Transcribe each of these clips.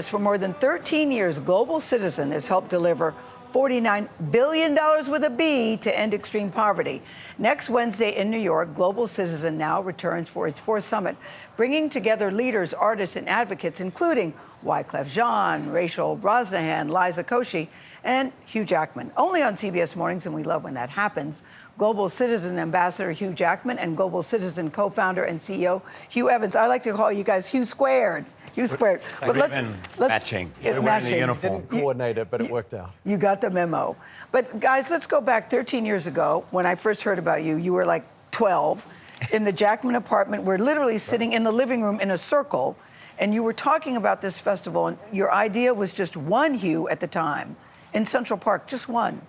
For more than 13 years, Global Citizen has helped deliver $49 billion with a B to end extreme poverty. Next Wednesday in New York, Global Citizen now returns for its fourth summit, bringing together leaders, artists, and advocates, including Wyclef Jean, Rachel Brosnahan, Liza Koshy, and Hugh Jackman. Only on CBS Mornings, and we love when that happens. Global Citizen Ambassador Hugh Jackman and Global Citizen co-founder and CEO Hugh Evans. I like to call you guys Hugh Squared. Hugh Squared. But let's matching. We're wearing the uniform. Didn't coordinate it, but it worked out. You got the memo. But guys, let's go back 13 years ago when I first heard about you. You were like 12 in the Jackman apartment. We're literally sitting in the living room in a circle, and you were talking about this festival, and your idea was just one, Hugh, at the time, in Central Park, just one.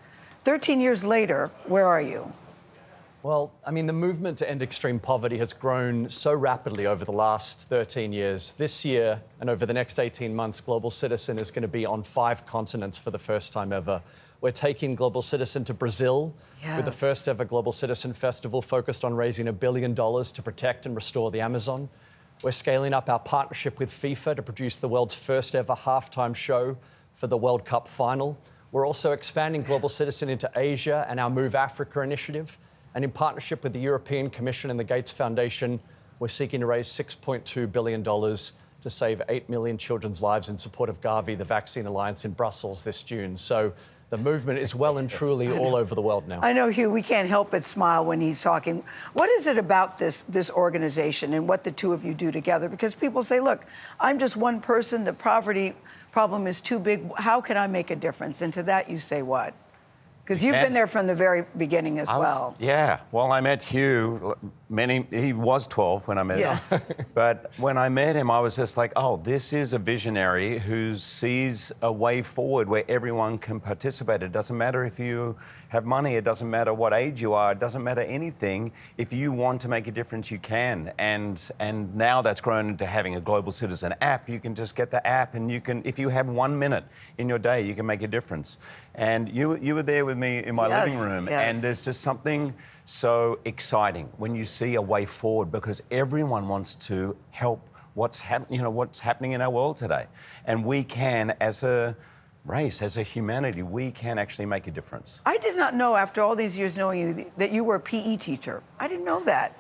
13 years later, where are you? Well, I mean, the movement to end extreme poverty has grown so rapidly over the last 13 years. This year and over the next 18 months, Global Citizen is going to be on 5 continents for the first time ever. We're taking Global Citizen to Brazil with the first ever Global Citizen Festival focused on raising $1 billion to protect and restore the Amazon. We're scaling up our partnership with FIFA to produce the world's first ever halftime show for the World Cup final. We're also expanding Global Citizen into Asia and our Move Africa initiative. And in partnership with the European Commission and the Gates Foundation, we're seeking to raise $6.2 billion to save 8 million children's lives in support of Gavi, the Vaccine Alliance in Brussels this June. So the movement is well and truly all over the world now. I know, Hugh, we can't help but smile when he's talking. What is it about this organization and what the two of you do together? Because people say, look, I'm just one person. The poverty problem is too big. How can I make a difference? And to that you say what? Because you've been there from the very beginning as well. Yeah. Well, I met Hugh. He was 12 when I met him. But when I met him, I was just like, oh, this is a visionary who sees a way forward where everyone can participate. It doesn't matter if you have money. It doesn't matter what age you are. It doesn't matter anything. If you want to make a difference, you can. And now that's grown into having a Global Citizen app. You can just get the app and you can, if you have 1 minute in your day, you can make a difference. And you were there with me in my living room. And there's just something so exciting when you see a way forward, because everyone wants to help what's happening in our world today. And we can, as a race, as a humanity, we can actually make a difference. I did not know, after all these years knowing you, that you were a PE teacher. I didn't know that.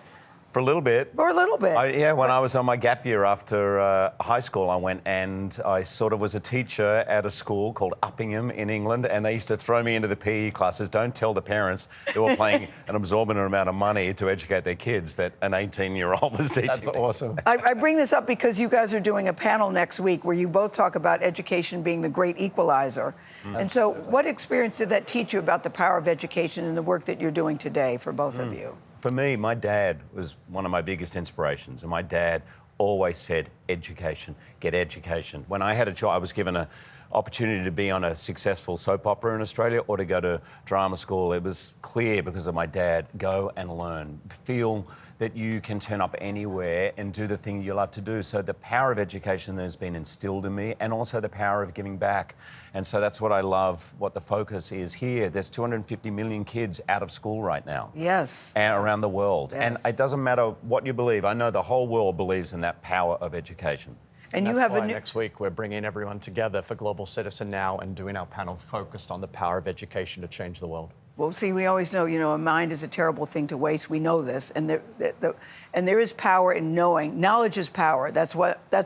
For a little bit. For a little bit. When I was on my gap year after high school, I went and I sort of was a teacher at a school called Optimism in England, and they used to throw me into the PE classes. Don't tell the parents who were paying an exorbitant amount of money to educate their kids that an 18-year-old was teaching. That's awesome. I bring this up because you guys are doing a panel next week where you both talk about education being the great equalizer. And so what experience did that teach you about the power of education and the work that you're doing today for both of you? For me, my dad was one of my biggest inspirations, and my dad always said, education, get education. When I had a job, I was given an opportunity to be on a successful soap opera in Australia or to go to drama school. It was clear because of my dad, go and learn. Feel that you can turn up anywhere and do the thing you love to do. So the power of education has been instilled in me, and also the power of giving back. And so that's what I love, what the focus is here. There's 250 million kids out of school right now. Yes. And around the world. Yes. And it doesn't matter what you believe. I know the whole world believes in that power of education. And you have next week we're bringing everyone together for Global Citizen Now and doing our panel focused on the power of education to change the world. Well, see, we always know, a mind is a terrible thing to waste. We know this, and there is power in knowing. Knowledge is power. That's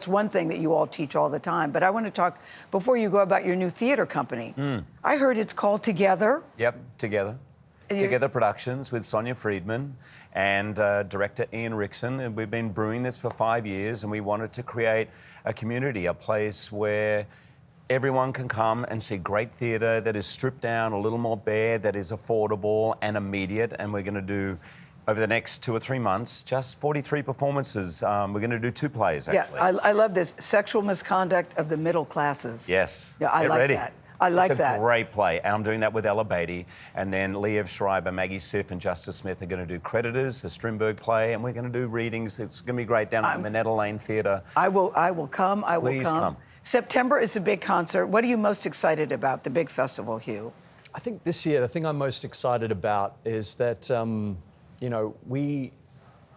one thing that you all teach all the time. But I want to talk, before you go, about your new theater company. I heard it's called Together. Yep, Together. Together Productions with Sonia Friedman and director Ian Rickson. And we've been brewing this for 5 years, and we wanted to create a community, a place where everyone can come and see great theatre that is stripped down, a little more bare, that is affordable and immediate. And we're going to do, over the next 2 or 3 months, just 43 performances. We're going to do 2 plays, actually. Yeah, I love this. Sexual misconduct of the middle classes. Yes. Yeah, I like that. I like that. It's a great play. And I'm doing that with Ella Beatty. And then Liev Schreiber, Maggie Siff and Justice Smith are going to do Creditors, the Strindberg play, and we're going to do readings. It's going to be great down at the Minetta Lane Theatre. I will come. Please come. September is a big concert. What are you most excited about, the big festival, Hugh? I think this year, the thing I'm most excited about is that,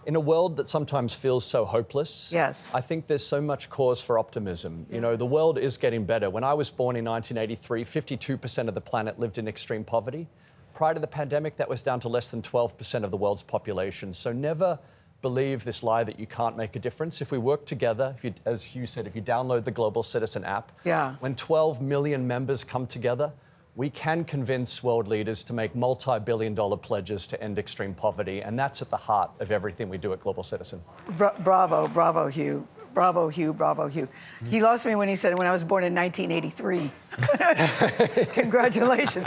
In a world that sometimes feels so hopeless, Yes. I think there's so much cause for optimism. You know, the world is getting better. When I was born in 1983, 52% of the planet lived in extreme poverty. Prior to the pandemic, that was down to less than 12% of the world's population. So never believe this lie that you can't make a difference. If we work together, if you, as Hugh said, if you download the Global Citizen app, when 12 million members come together, we can convince world leaders to make multi-billion-dollar pledges to end extreme poverty, and that's at the heart of everything we do at Global Citizen. Bravo, bravo, Hugh. Bravo, Hugh, bravo, Hugh. He lost me when he said, when I was born in 1983. Congratulations.